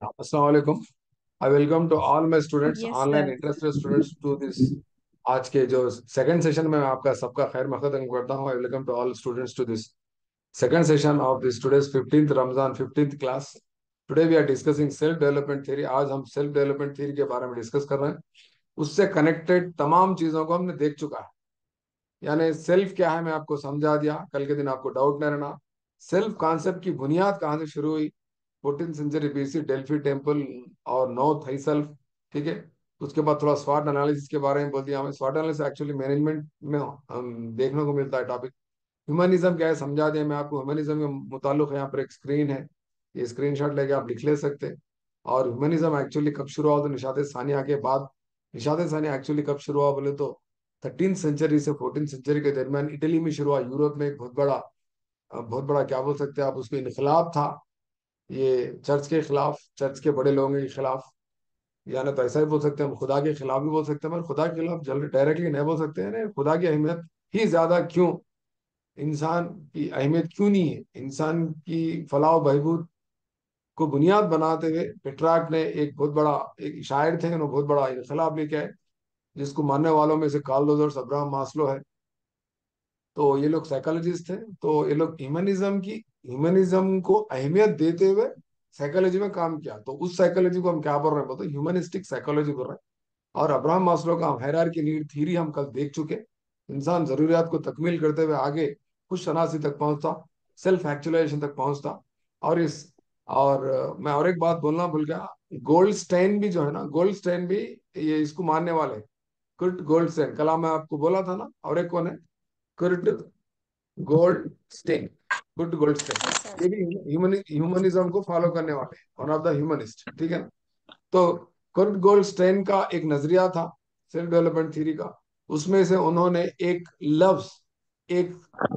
अस्सलाम वालेकुम। I welcome to all my students, Yes, online sir. Interested students to this आज के जो सेकंड सेशन में मैं आपका सबका खैर मकदम करता हूँ। I welcome to all students to this second session of this today's 15th Ramzan 15th class. Today we are discussing self development theory. आज हम सेल्फ डेवलपमेंट थ्योरी के बारे में डिस्कस कर रहे हैं। उससे कनेक्टेड तमाम चीजों को हमने देख चुका है। यानी सेल्फ क्या है मैं आपको समझा दिया, कल के दिन आपको डाउट नहीं रहना। सेल्फ कॉन्सेप्ट की बुनियाद कहाँ से शुरू हुई? 14th century BC Delphi temple और नो थाई सेल्फ। ठीक है। उसके बाद थोड़ा स्वाट एनालिसिस के बारे में बोल दिया हमें। स्वाट एनालिसिस एक्चुअली मैनेजमेंट में हम देखने को मिलता है टॉपिक। ह्यूमनिज्म क्या है समझा दिया मैं आपको। ह्यूमनिज्म के मुताल्लिक यहाँ पर एक स्क्रीन है, ये स्क्रीनशॉट लेके आप लिख ले सकते हैं। और ह्यूमनिज्म एक्चुअली कब शुरू हुआ? तो निशात सानिया के बाद। निशात सानिया एक्चुअली कब शुरू हुआ बोले तो 13th सेंचुरी से 14th सेंचुरी के दरमियान इटली में शुरू हुआ। यूरोप में एक बहुत बड़ा क्या बोल सकते हैं आप उसको, इनकलाब था। ये चर्च के खिलाफ, चर्च के बड़े लोगों के खिलाफ। या ना तो ऐसा ही बोल सकते हैं, हम खुदा के खिलाफ भी बोल सकते हैं, मगर खुदा के खिलाफ जल्द डायरेक्टली नहीं बोल सकते हैं। खुदा की अहमियत ही ज्यादा क्यों, इंसान की अहमियत क्यों नहीं है? इंसान की फलाह व बहबूद को बुनियाद बनाते हुए पेट्रार्क ने एक बहुत बड़ा, एक शायर थे, उन्होंने बहुत बड़ा इनकलाब लेके आए, जिसको मानने वालों में से कार्ल रोजर्स, अब्राहम मास्लो है। तो ये लोग साइकोलॉजिस्ट थे। तो ये लोग ह्यूमनिज्म को अहमियत देते हुए साइकोलॉजी में काम किया। तो उस साइकोलॉजी को हम क्या बोल रहे हैं बोलते हैं, ह्यूमनिस्टिक साइकोलॉजी बोल रहे हैं। और अब्राहम मास्लो का हायरार्की नीड थ्योरी हम कल देख चुके। इंसान जरूरियात को तकमील करते हुए आगे खुश शनासी तक पहुंचता, सेल्फ एक्चुअलाइजेशन तक पहुंचता। और मैं और एक बात बोलना भूल गया। गोल्ड स्टेन भी जो है ना, गोल्ड स्टेन भी ये इसको मानने वाले हैं। कुर्ट गोल्ड स्टेन, कल मैं आपको बोला था ना। और एक कौन है? Kurt Goldstein. Kurt Goldstein, Yes, sir. ये भी ह्यूमनिज्म को फॉलो करने वाले हैं, वन ऑफ द ह्यूमनिस्ट। ठीक है ना। तो कुर्ट गोल्ड स्टेन का एक नजरिया था सेल्फ डेवलपमेंट थ्योरी का। उसमें से उन्होंने एक लफ्ज, एक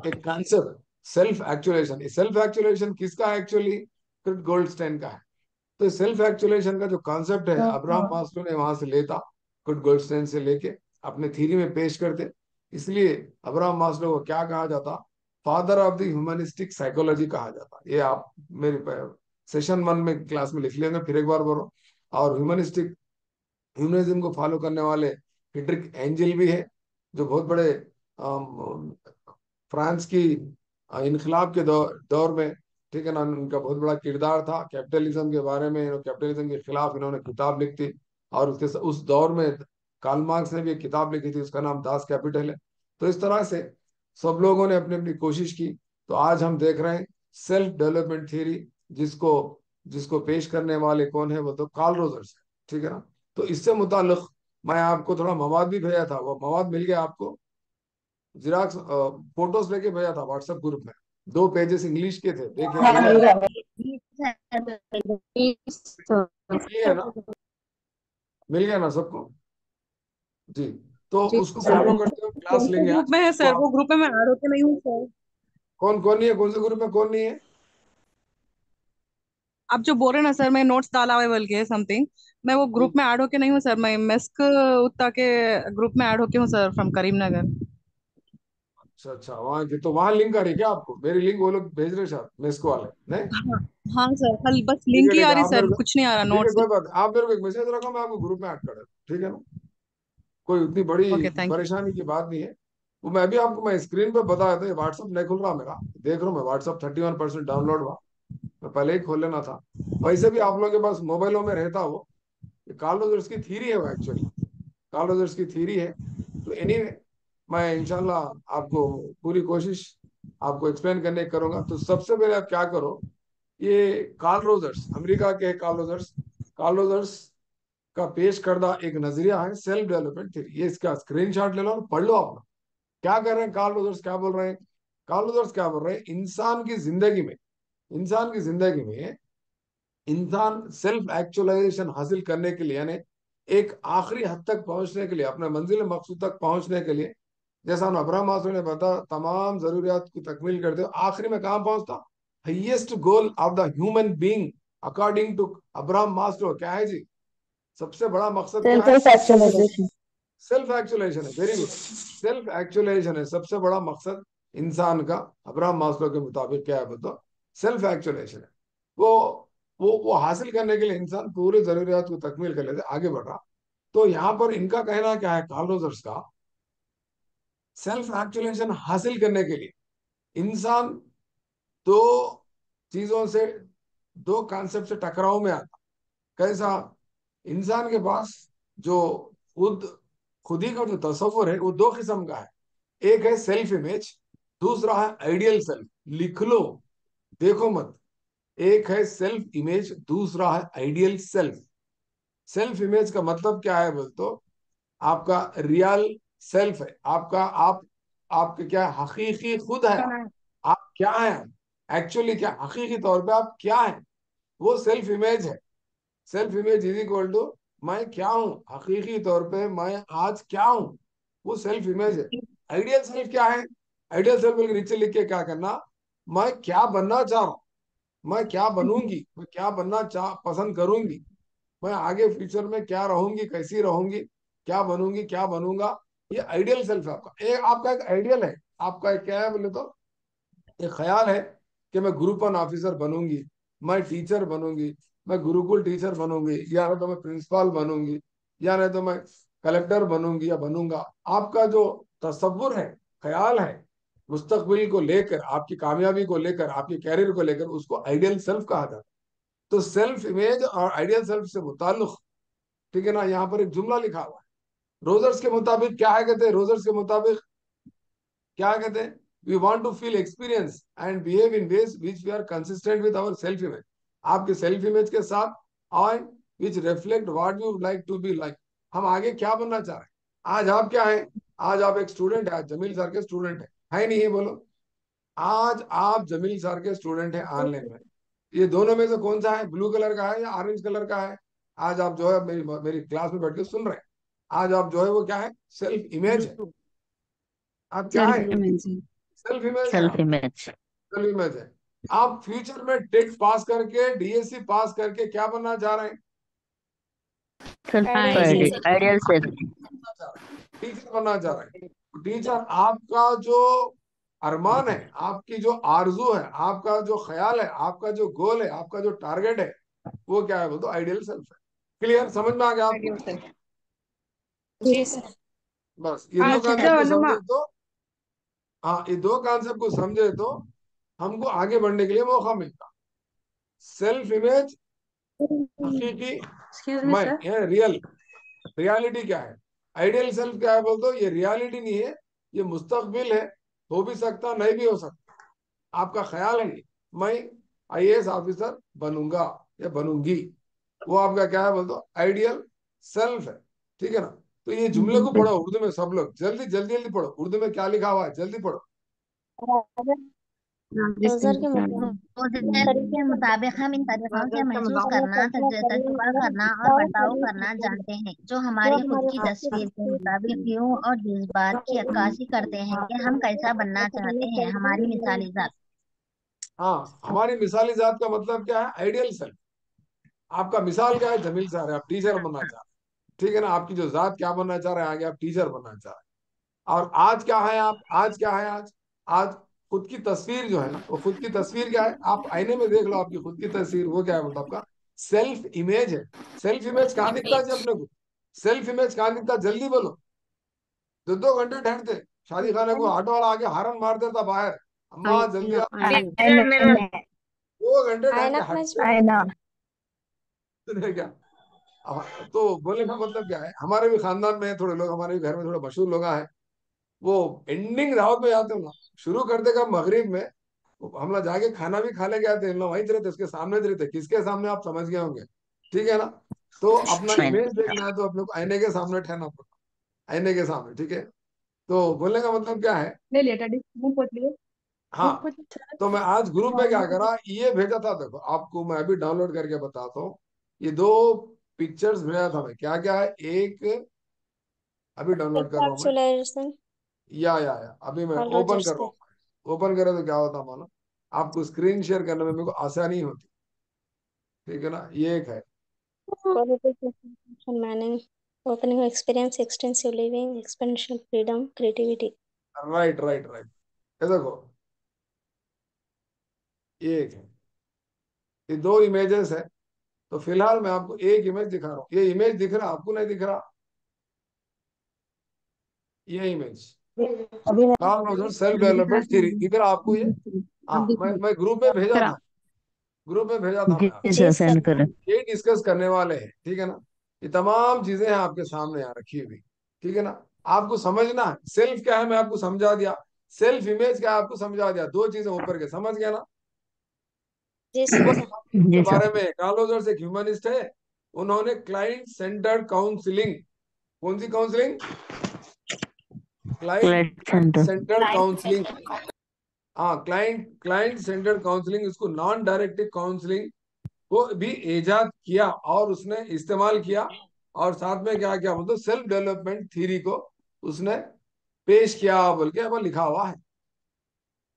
एक कॉन्सेप्ट, सेल्फ एक्चुअलेशन। सेल्फ एक्चुअलेशन किसका है एक्चुअली? कुर्ट गोल्ड स्टेन का है। तो सेल्फ एक्चुअलेशन का जो कॉन्सेप्ट है अब्राहम मास्लो ने वहां से लेता, कुर्ट गोल्डस्टेन से लेके अपने थ्योरी में पेश करते। इसलिए अब्राहम मास्लो को क्या कहा जाता? Father of the humanistic psychology कहा जाता। ये आप मेरे सेशन 1 में क्लास में लिख लेंगे, फिर एक बार बोलो। और ह्यूमनिज्म को फॉलो करने वाले फ्रीडरिक एंजल भी है, जो बहुत बड़े फ्रांस की इनकलाब के दौर में, ठीक है ना, उनका बहुत बड़ा किरदार था कैपिटलिज्म के बारे में। कैपिटलिज्म के खिलाफ इन्होंने किताब लिखी थी। और उस दौर में कार्ल मार्क्स ने भी एक किताब लिखी थी, उसका नाम दास कैपिटल है। तो इस तरह से सब लोगों ने अपनी अपनी कोशिश की। तो आज हम देख रहे हैं सेल्फ डेवलपमेंट थ्योरी, जिसको जिसको पेश करने वाले कौन है? वो तो कार्ल रोजर्स है। ठीक है ना। तो इससे मुताल्लिक मैं आपको थोड़ा मवाद भी भेजा था, वो मवाद मिल गया आपको। जिराक्स फोटोज लेके भेजा था व्हाट्सएप ग्रुप में। 2 पेजेस इंग्लिश के थे, देखे हाँ, मिल गया? ये है ना, मिल गया ना सबको? जी। तो जी उसको सर। फॉलो करते हुए क्लास कौन से लेंगे ग्रुप आज। में है तो सर? वो ग्रुप में मैं ऐड होके नहीं हूँ सर। कौन कौन नहीं है? कौन से ग्रुप में कौन नहीं है? आप जो बोल रहे हैं ना सर, मैं नोट्स डाला हुआ है बोल के समथिंग। मैं वो जी। ग्रुप में ऐड होके नहीं हूँ सर। मैं मेस्क उत्ता के ग्रुप में ऐड होके हूँ सर, फ्रॉम करीमनगर। अच्छा अच्छा, वहाँ की तो वहाँ लिंक आ रही है क्या आपको? मेरी लिंक वो लोग भेज रहे शायद, मेस्को वाले नहीं? हाँ। हाँ सर, कल बस ठीक है लिंक ही ठीक आ है, रही आप सर, मेरे को, कुछ नहीं आ रहा ठीक है नोट्स। कोई बात नहीं। आप मेरे को एक मैसेज रखो, मैं आपको ग्रुप में ऐड कर देता हूँ। ठीक है ना। कोई उतनी बड़ी ओके, थैंक यू। परेशानी की बात नहीं है। वो मैं भी आपको, मैं स्क्रीन पे बताया था, व्हाट्सअप नहीं खुल रहा मेरा। देख रहा हूँ मैं, व्हाट्सअप 31% डाउनलोड हुआ। मैं पहले ही खोल लेना था। वैसे भी आप लोगों के पास मोबाइलों में रहता वो। ये कार्ल रोजर्स की थ्योरी है वो एक्चुअली, कार्ल रोजर्स की थ्योरी है। तो एनीवे, मैं इंशाल्लाह आपको पूरी कोशिश आपको एक्सप्लेन करने की करूंगा। तो सबसे पहले आप क्या करो, ये कार्ल रोजर्स, अमेरिका के कार्ल रोजर्स का पेश करदा एक नजरिया है सेल्फ डेवलपमेंट थ्योरी। ये इसका स्क्रीनशॉट ले लो और पढ़ लो आप लोग। क्या कर रहे हैं कार्ल रोजर्स, क्या बोल रहे हैं? कार्ल रोजर्स क्या बोल रहे हैं? इंसान की जिंदगी में इंसान सेल्फ एक्चुअलाइजेशन हासिल करने के लिए, यानी एक आखिरी हद तक पहुंचने के लिए, अपने मंजिल मकसूद तक पहुंचने के लिए, जैसा हम अब्राहम मास्लो ने बताया, तमाम जरूरियात की तकमील करते हो आखिरी में कहां पहुंचता? Highest goal of the human being according to Abraham Maslow क्या है जी? सबसे बड़ा मकसद क्या है? Self actualization. सेल्फ एक्चुअलाइजेशन है। Very good. सेल्फ एक्चुअलाइजेशन है सबसे बड़ा मकसद इंसान का। अब्राहम मास्लो के मुताबिक क्या है बताओ? सेल्फ एक्चुअलाइजेशन है वो। वो हासिल करने के लिए इंसान पूरी जरूरियात को तकमील कर लेते आगे बढ़ रहा। तो यहाँ पर इनका कहना क्या है, कार्ल रोजर्स का, सेल्फ एक्चुअलाइजेशन हासिल करने के लिए इंसान दो चीजों से, दो कॉन्सेप्ट से टकराव में आता। कैसा? इंसान के पास जो खुद खुद ही का जो तस्वुर है वो दो किस्म का है। एक है सेल्फ इमेज, दूसरा है आइडियल सेल्फ। लिख लो, देखो मत। एक है सेल्फ इमेज, दूसरा है आइडियल सेल्फ। सेल्फ इमेज का मतलब क्या है बोल तो, आपका रियल सेल्फ है, आपका आपके क्या हकीकी खुद है, आप क्या है, एक्चुअली क्या हकीकी तौर पे आप क्या है, वो सेल्फ इमेज है। Self image is equal to मैं क्या हूं, हकीकी तौर पे मैं आज क्या हूं, वो सेल्फ इमेज है। आइडियल सेल्फ क्या है? आइडियल सेल्फ के नीचे लिख के क्या करना, मैं क्या बनना चाह रहा हूं, मैं क्या बनूंगी, मैं क्या बनना चाह पसंद करूंगी, मैं आगे फ्यूचर में क्या रहूंगी, कैसी रहूंगी, क्या बनूंगी, क्या बनूंगा। ये आइडियल सेल्फ है आपका। आपका एक आइडियल है, आपका एक क्या है बोले तो, एक ख्याल है कि मैं ग्रुप वन ऑफिसर बनूंगी, मैं टीचर बनूंगी, मैं गुरुकुल टीचर बनूंगी, या नहीं तो मैं प्रिंसिपल बनूंगी, या नहीं तो मैं कलेक्टर बनूंगी या बनूंगा। आपका जो तस्वुर है, ख्याल है, मुस्तकबिल को लेकर, आपकी कामयाबी को लेकर, आपके कैरियर को लेकर, उसको आइडियल सेल्फ कहा जाता है। तो सेल्फ इमेज और आइडियल सेल्फ से मुताल्लुक, ठीक है ना, यहाँ पर एक जुमला लिखा हुआ है। रोजर्स के मुताबिक क्या है, कहते हैं रोजर्स के मुताबिक क्या कहते हैं, we want to feel experience and behave in ways which we are consistent with our self image, आपके सेल्फ इमेज के साथ, और which reflect what you like to be like. हम आगे क्या बनना चाह रहे हैं। आज आप क्या है, आज आप एक स्टूडेंट है, आज जमील सर के स्टूडेंट है नहीं है बोलो। आज आप जमील सर के स्टूडेंट है ऑनलाइन में। ये दोनों में से कौन सा है, ब्लू कलर का है या ऑरेंज कलर का है? आज आप जो है मेरी मेरी क्लास में बैठ के सुन रहे हैं। आज आप जो है वो क्या है, सेल्फ इमेज है। ब्लू। आप क्या सेल्फ है, इमेज। सेल्फ इमेज है सेल्फ आप, इमेज। सेल्फ इमेज है। आप फ्यूचर में टेट पास करके, डीएससी पास करके क्या बनना चाह रहे हैं? Self ideal ideal self. Teacher बनना चाह रहे हैं। टीचर आपका जो अरमान है, आपकी जो आरजू है, आपका जो ख्याल है, आपका जो गोल है, आपका जो टारगेट है, वो क्या है, वो तो आइडियल सेल्फ है। क्लियर, समझ में आ गया आपको? सेल्फ। जी सर। बस ये दो अच्छा कॉन्सेप्ट को नमा। समझे तो, हाँ ये दो कॉन्सेप्ट को समझे तो हमको आगे बढ़ने के लिए मौका मिलता। सेल्फ इमेज हकीकी एक्सक्यूज मी मैं, सर। ये रियल, रियलिटी क्या है। आइडियल सेल्फ क्या है बोल दो, ये रियलिटी नहीं है, ये मुस्तकबिल है, हो भी सकता नहीं भी हो सकता। आपका ख्याल है ये, मैं आईएएस ऑफिसर बनूंगा या बनूंगी, वो आपका क्या है बोल दो, आइडियल सेल्फ है। ठीक है ना। तो ये जुमले को पढ़ो उर्दू में, सब लोग जल्दी जल्दी जल्दी पढ़ो, उर्दू में क्या लिखा हुआ है जल्दी पढ़ो। रोजर के मुताबिक रोजर के मुताबिक हम इन तरीकों से महसूस करना, तजुर्बा करना और बर्ताव करना जानते हैं, जो हमारी खुद की तस्वीर के मुताबिक व्यू और जज्बात की अक्कासी करते हैं कि हम कैसा बनना चाहते हैं। हमारी मिसाली जात। हाँ, हमारी मिसाली जात का मतलब क्या है, आइडियल सेल्फ। आपका मिसाल क्या है, जमील सर है, आप टीचर बनना चाह रहे हैं, ठीक है ना। आपकी जो जात क्या बनना चाह रहे हैं, आगे आप टीचर बनना चाह रहे हैं। और आज क्या है, आप आज क्या है, आज खुद की तस्वीर जो है ना, वो खुद की तस्वीर क्या है, आप आईने में देख लो आपकी खुद की तस्वीर, वो क्या है मतलब आपका सेल्फ इमेज है। सेल्फ इमेज कहाँ दिखता है जी अपने को, सेल्फ इमेज कहाँ दिखता है, जल्दी बोलो। दो दो घंटे ठहरते शादी खाने को, ऑटो वाला आके हॉर्न मार देता बाहर, अम्मा जल्दी आ। आईना। 2 घंटे ठहर के आईना में हटते क्या। तो बोलने का मतलब क्या है, हमारे भी खानदान में थोड़े लोग, हमारे भी घर में थोड़े मशहूर लोग हैं, वो एंडिंग दावत में जाते हो ना, शुरू करते का मगरिब में, हम लोग जाके खाना भी खाने गए थे, इन लोग वहीं रहते, उसके सामने रहते, किसके सामने आप समझ गए होंगे, ठीक है ना। तो अपना इमेज देखना है तो अपने को आईने के सामने ठहरना पड़ता, आईने के सामने, ठीक है। तो बोलने का मतलब क्या है, ले लिया डैडी, मुंह पोछ लिए। मुंह हाँ। पोछ। तो मैं आज ग्रुप में क्या करा, ये भेजा था, देखो आपको मैं अभी डाउनलोड करके बताता हूँ। ये दो पिक्चर्स भेजा था मैं, क्या क्या है, एक अभी डाउनलोड कर रहा हूँ मैं, एनकैप्सुलेशन या अभी मैं कार्ल ओपन रोजर्स कर रहा का। हूँ। ओपन करे तो क्या होता मानो, आपको स्क्रीन शेयर करने में मेरे को आसानी होती, ठीक है ना। ये एक है, Qualification manning, opening experience, extensive living, exponential freedom, creativity. Right right right, ये देखो, ये एक है, ये दो इमेजेस है। तो फिलहाल मैं आपको एक इमेज दिखा रहा हूँ। ये इमेज दिख रहा, आपको नहीं दिख रहा? ये image Carl Roger self development theory दिख रहा आपको ये? हाँ, मैं ग्रुप में भेजा था, ग्रुप में भेजा था मैं आपको। जी जी सर, सर। सेंड करें। ये डिस्कस करने वाले हैं, ठीक है ना? ये तमाम चीजें हैं आपके सामने यहाँ रखी हुई, ठीक है ना? आपको समझना है सेल्फ क्या है, मैं आपको समझा दिया। सेल्फ इमेज क्या है आपको समझा दिया। दो चीजें ऊपर के, समझ गया ना? जी ऊपर सर। के जी बारे सर। में कार्ल रॉजर्स एक ह्यूमनिस्ट है। उन्होंने क्लाइंट सेंटर्ड काउंसलिंग, कौन सी counselling? Client client centre. Centred counselling. हाँ, क्लाइंट क्लाइंट सेंटर्ड काउंसलिंग, इसको नॉन डायरेक्टिव काउंसलिंग को भी इजाद किया और उसने इस्तेमाल किया। और साथ में क्या किया मतलब सेल्फ डेवलपमेंट थ्योरी को उसने पेश किया बोल के अब लिखा हुआ है।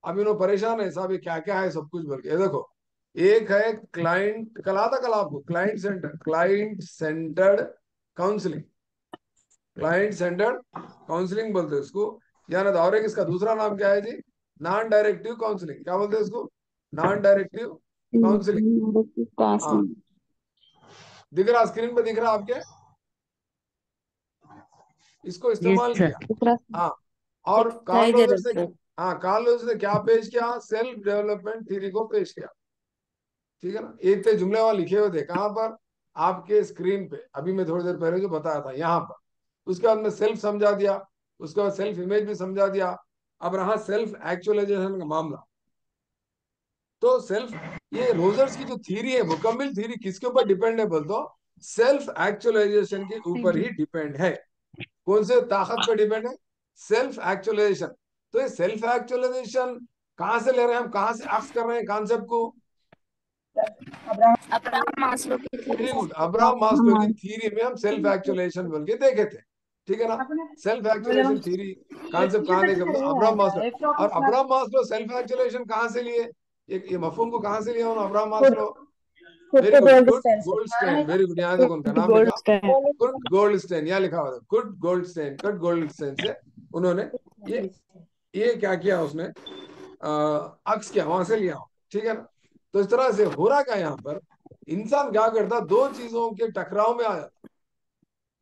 अब इन्हों परेशान है साहब ये क्या क्या है सब कुछ बोल के। ये देखो, एक है क्लाइंट, कल आता कल आपको client centred counselling, client centred counselling बोलते हैं इसको। यानी और एक इसका दूसरा नाम क्या है जी? Non directive counselling. क्या बोलते हैं इसको? Non directive counselling. हाँ, दिख रहा स्क्रीन पे, दिख रहा आपके? इसको जी इस्तेमाल सर। किया। हाँ, और कार्ल रोजर से, हाँ कार्ल रोजर ने क्या पेश किया? सेल्फ डेवलपमेंट थ्योरी को पेश किया, ठीक है ना? एक तो जुमले वहां लिखे हुए थे कहाँ पर? आपके स्क्रीन पे, अभी मैं थोड़ी देर पहले जो बताया था यहाँ पर। उसके बाद मैं सेल्फ समझा दिया, उसके बाद सेल्फ इमेज भी समझा दिया। अब रहा सेल्फ एक्चुअलाइजेशन का मामला। तो सेल्फ, ये रोजर्स की जो थ्योरी है, मुकम्मल थ्योरी किसके ऊपर डिपेंड है बोल तो? सेल्फ एक्चुअलाइजेशन के ऊपर ही डिपेंड है। कौन से ताकत पे डिपेंड है? Self actualization. तो ये सेल्फ एक्चुअलाइजेशन कहां से ले रहे हैं हम, कहां से अक्स कर रहे हैं कॉन्सेप्ट को? अब्राहम मास्लो की थ्योरी वेरी गुड, से। अब्राहम मास्लो की थ्योरी में हम सेल्फ एक्चुअलाइजेशन बोल के देखे थे, ठीक है ना? सेल्फ एक्चुअलाइजेशन थ्योरी कॉन्सेप्ट कहां देखे बोले? Abraham Maslow. और अब्राहम मास्लो सेल्फ एक्चुअलाइजेशन कहां से लिए? ये मफहूम को कहां से लिया उन्होंने Abraham Maslow? Very good, good Goldstein, very good. यहाँ देखो उनका नाम लिखा, गुड गोल्डस्टेन, यहाँ लिखा हुआ था गुड गोल्डस्टेन। गुड गोल्डस्टेन से उन्होंने ये क्या किया उसने, अक्स किया, वहां से लिया, ठीक है ना? तो इस तरह से हो रहा क्या यहाँ पर? इंसान क्या करता? दो चीजों के टकराव में आ जाता,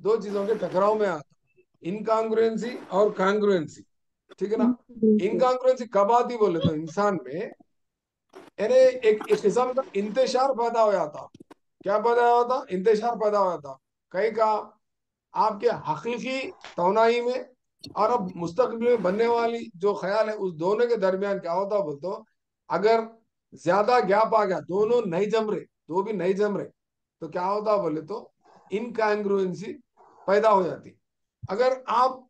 दो चीजों के टकराव में आता, इनकांग्रुएंसी और कांग्रुएंसी, ठीक है ना? इनकांग्रुएंसी कब आती बोले तो इंसान में, यानी एक किस्म का इंतशार पैदा हो जाता। क्या पैदा होता? इंतशार पैदा हो जाता। कहीं का आपके हकीकी तौनाई में और अब मुस्तकबिल में बनने वाली जो ख्याल है, उस दोनों के दरमियान क्या होता बोल तो? अगर ज्यादा गैप आ गया, दोनों नहीं जम रहे, दो भी नहीं जम रहे, तो क्या होता बोले तो इनकॉन्ग्रुएंसी पैदा हो जाती। अगर आप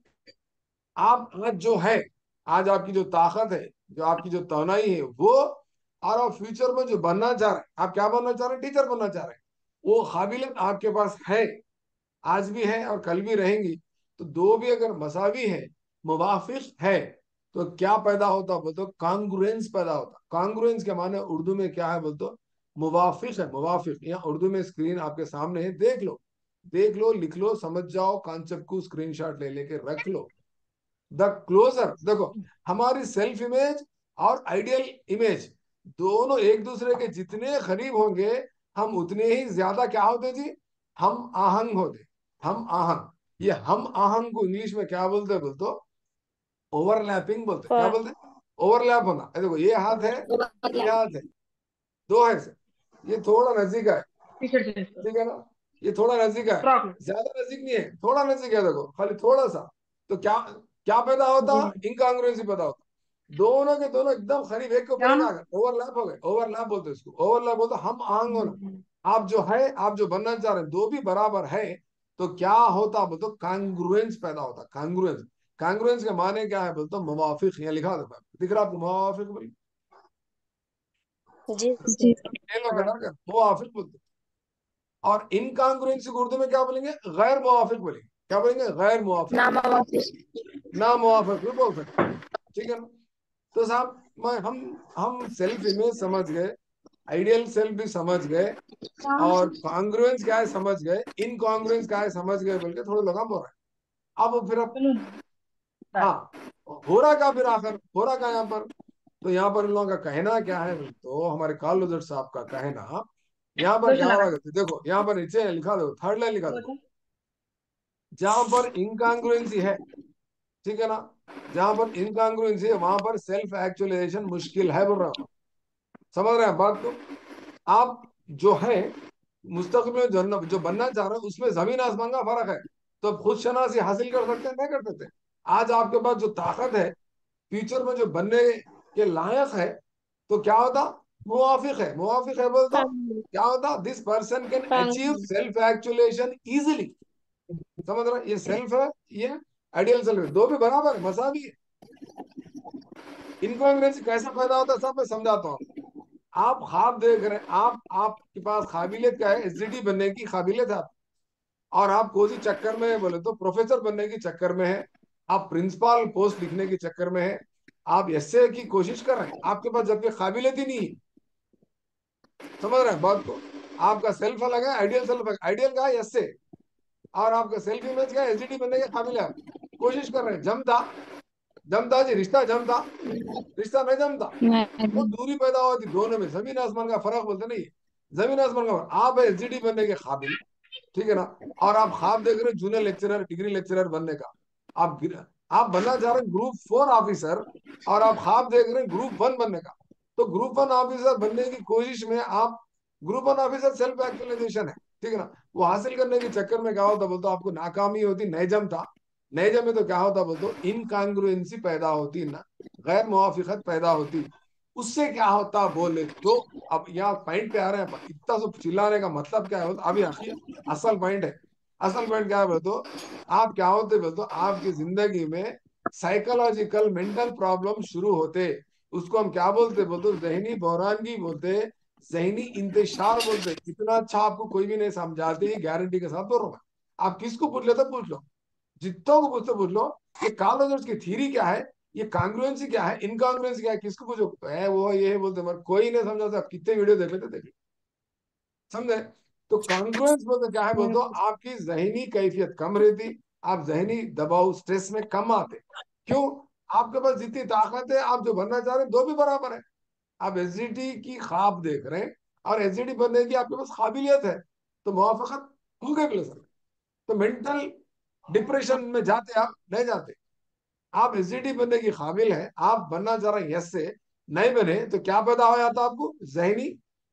आज जो है, आज आपकी जो ताकत है, जो आपकी जो तौनाई है वो, और आप फ्यूचर में जो बनना चाह रहे हैं, आप क्या बनना चाह रहे हैं? टीचर बनना चाह रहे हैं, वो काबिलियत आपके पास है, आज भी है और कल भी रहेंगी। तो दो भी अगर मसावी है, मुवाफिक है, तो क्या पैदा होता बोलते? कांग्रुएंस पैदा होता। कांग्रुएंस के माने उर्दू में क्या है बोलते? मुवाफिक है, मुवाफिक। यहाँ उर्दू में स्क्रीन आपके सामने है, देख लो, देख लो, लिख लो, समझ जाओ कॉन्सेप्ट को, स्क्रीनशॉट ले लेके रख लो। द क्लोजर, देखो, हमारी सेल्फ इमेज और आइडियल इमेज दोनों एक दूसरे के जितने करीब होंगे, हम उतने ही ज्यादा क्या होते जी? हम आहंग होते। हम आहंग, ये हम आहंग को इंग्लिश में क्या बोलते हैं बोलते? ओवरलैपिंग बोलते हैं। क्या बोलते हैं? ओवरलैप होना। देखो ये हाथ है, ये हाथ है, दो है से, ये थोड़ा नजदीक है, ठीक है ना? ये थोड़ा नजदीक है, ज्यादा नजदीक नहीं है, थोड़ा नजदीक है, देखो खाली थोड़ा सा। तो क्या क्या पैदा होता? इनकॉन्ग्रुएंसी पैदा होता। दोनों के दोनों एकदम करीब, एक के ऊपर एक आ गए, ओवरलैप हो गए। ओवरलैप बोलते हैं इसको, ओवरलैप बोलते हैं हम आहंग होना। आप जो है, आप जो बनना चाह रहे हैं, दो भी बराबर है, तो क्या होता बोलते? कांग्रुएंस पैदा होता। कांग्रुएंस, कांग्रुएंस के माने क्या है बोलते? मुवाफिक। यहाँ लिखा था, दिख रहा आपको मुवाफिक बोल? जी जी सर। ये लोग कलर का मुवाफिक बोलते। और इनकॉन्ग्रुएंसी को उर्दू में क्या बोलेंगे? गैर मुवाफिक बोलेंगे। क्या बोलेंगे? गैर मुवाफिक, ना मुवाफिक भी बोल सकते, ठीक है ना? तो साहब, मैं हम सेल्फ इमेज समझ गए, आइडियल सेल्फ भी समझ गए, और कॉन्ग्रुएंस क्या है समझ गए, इनकॉन्ग्रुएंस क्या है समझ गए बोल के थोड़े लोग हम बोल रहे हैं। अब फिर अब हाँ, हो रहा क्या फिर आखिर? हो रहा क्या यहाँ पर? तो यहाँ पर इन लोगों का कहना क्या है, तो हमारे कार्ल रोजर साहब का कहना यहाँ पर क्या हो रहा है, देखो यहाँ पर नीचे लिखा दो, थर्ड लाइन लिखा दो, जहां पर इनकांग्रुएंसी है, ठीक है ना, जहां पर इनकांग्रुएंसी है वहां पर सेल्फ एक्चुअलाइजेशन मुश्किल है, बोल रहा हूँ। समझ रहे हैं बात को? आप जो है मुस्तकबिल में जो बनना चाह रहे हो उसमें जमीन आसमान का फर्क है। तो खुद शनासी हासिल कर सकते हैं, नहीं कर सकते? आज आपके पास जो ताकत है, फ्यूचर में जो बनने के लायक है, तो क्या होता, मुवाफिक है, मुवाफिक है बोल तो क्या होता, this person can achieve self actualization easily. समझ रहे? ये सेल्फ है, ये आइडियल सेल्फ है, दो भी बराबर है, मसावी है। इनकॉन्ग्रुएंसी कैसे पैदा होता है सब मैं समझाता हूँ। आप ख्वाब देख रहे हैं, आपके पास काबिलियत क्या है, एसडीटी बनने की काबिलियत है, और आप कोई चक्कर में बोले तो प्रोफेसर बनने की चक्कर में है, आप प्रिंसिपल पोस्ट लिखने के चक्कर में है, आप एसए की कोशिश कर रहे हैं, आपके पास जबकि काबिलियत ही नहीं है। समझ रहे हैं बात को? आपका सेल्फ अलग है, आइडियल सेल्फ है, आइडियल का है एसए, और आपका सेल्फ इमेज का एसडीटी बनने के काबिल है, आप कोशिश कर रहे हैं। जमता, जमता जी, रिश्ता जमता, रिश्ता नहीं जमता, तो दूरी पैदा होती दोनों में, जमीन आसमान का फर्क बोलते नहीं, जमीन आसमान का फर्क। आप एसडीटी बनने के काबिल, ठीक है ना, और आप ख्वाब देख रहे हैं जूनियर लेक्चरर, डिग्री लेक्चरर बनने का, आप आप बनना चाह रहे हैं ग्रुप 4 ऑफिसर, और आप ख्वाब देख रहे हैं ग्रुप 1 बनने का। तो ग्रुप 1 ऑफिसर बनने की कोशिश में आप, ग्रुप 1 ऑफिसर सेल्फ एक्चुअलाइजेशन है, ठीक है ना, वो हासिल करने के चक्कर में क्या होता बोलते, आपको नाकामी होती, नहीं जमता, नहीं जमे तो क्या होता बोलते, इनकांग्रुएंसी पैदा होती ना, गैर मुवाफिकत पैदा होती। उससे क्या होता बोले तो, अब यहाँ पॉइंट पे आ रहे हैं, इतना सब चिल्लाने का मतलब क्या है, अभी आखिर असल पॉइंट है। असल पॉइंट क्या है बोले तो, आप क्या होते बोले तो, आपकी जिंदगी में साइकोलॉजिकल मेंटल प्रॉब्लम शुरू होते, उसको हम क्या बोलते बोलते, जहनी बहरानगी बोलते, जहनी इंतशार बोलते। इतना अच्छा आपको कोई भी नहीं समझाते, गारंटी के साथ बोल रहा हूँ। आप किसको पूछ ले तो पूछ लो, जितनों को पूछते पूछ लो, ये कार्ल रॉजर्स की थ्योरी क्या है, ये कांग्रुएंसी क्या है, इनकांग्रुएंसी क्या है, किसको पूछो है वो ये है बोलते, मगर कोई नहीं समझा। आप कितने वीडियो देख लेते, देख, समझे? तो कॉन्फ्लुएंस बोलते क्या है बोलते, आपकी जहनी कैफियत कम रहती, आप जहनी दबाव स्ट्रेस में कम आते। क्यों? आपके पास जितनी ताकत है, आप जो बनना चाह रहे हैं दो भी बराबर है। आप एसडीटी की ख्वाब देख रहे हैं, और एसडीटी बनने की आपके पास काबिलियत है, तो मुवाफकत हो गए प्लस। तो मेंटल डिप्रेशन में जाते आप नहीं जाते। आप एसडीटी बनने की काबिल है, आप बनना चाह रहे हैं यस से, नहीं बने तो क्या पैदा हो जाता आपको, जहनी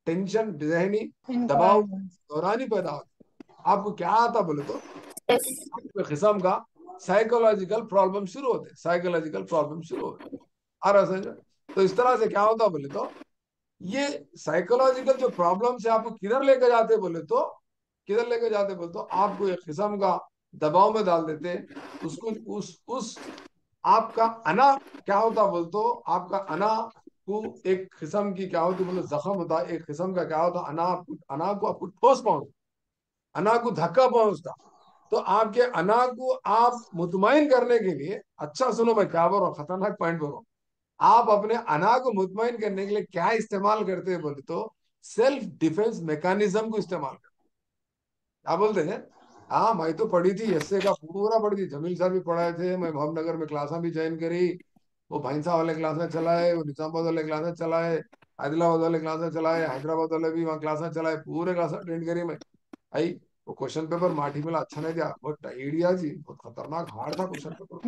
टेंशन, जहनी दबाव, दौरानी पैदा होता। आपको क्या आता बोले तो, आपके किस्म का साइकोलॉजिकल प्रॉब्लम शुरू होते, साइकोलॉजिकल प्रॉब्लम शुरू होते। आ रहा समझ? तो इस तरह से क्या होता बोले तो, ये साइकोलॉजिकल जो प्रॉब्लम से आपको किधर लेकर जाते बोले तो, किधर लेकर जाते बोले तो, आपको एक किस्म का दबाव में डाल देते। उसको उस आपका अना क्या होता बोल तो, आपका अना को एक किस्म की क्या होती बोले जख्म होता, एक किस्म का क्या होता, अना को आपको ठोस पहुंच, अना को धक्का पहुंचता। तो आपके अना को आप मुतमईन करने के लिए, अच्छा सुनो मैं क्या बोल रहा हूँ, खतरनाक पॉइंट बोल रहा हूँ, आप अपने अना को मुतमईन करने के लिए क्या इस्तेमाल करते हैं बोले तो, सेल्फ डिफेंस मैकेनिज्म को इस्तेमाल करते। क्या बोलते हैं? हाँ, मैं तो पढ़ी थी एसए का पूरा पढ़ी थी, जमील सर भी पढ़ाए थे, मैं मोहम्मदनगर में क्लासा भी ज्वाइन करी, वो भैंसा वाले क्लासेस चलाए, वो निजामाबाद वाले क्लासेस चलाए, आदिलाबाद वाले क्लासेस चलाए, हैदराबाद वाले भी वहाँ क्लासेस चलाए, पूरे क्लास अटेंड करी मैं। आई, वो क्वेश्चन पेपर माठी मिला, अच्छा नहीं दिया, बहुत आइडिया जी, बहुत खतरनाक हार्ड था क्वेश्चन पेपर।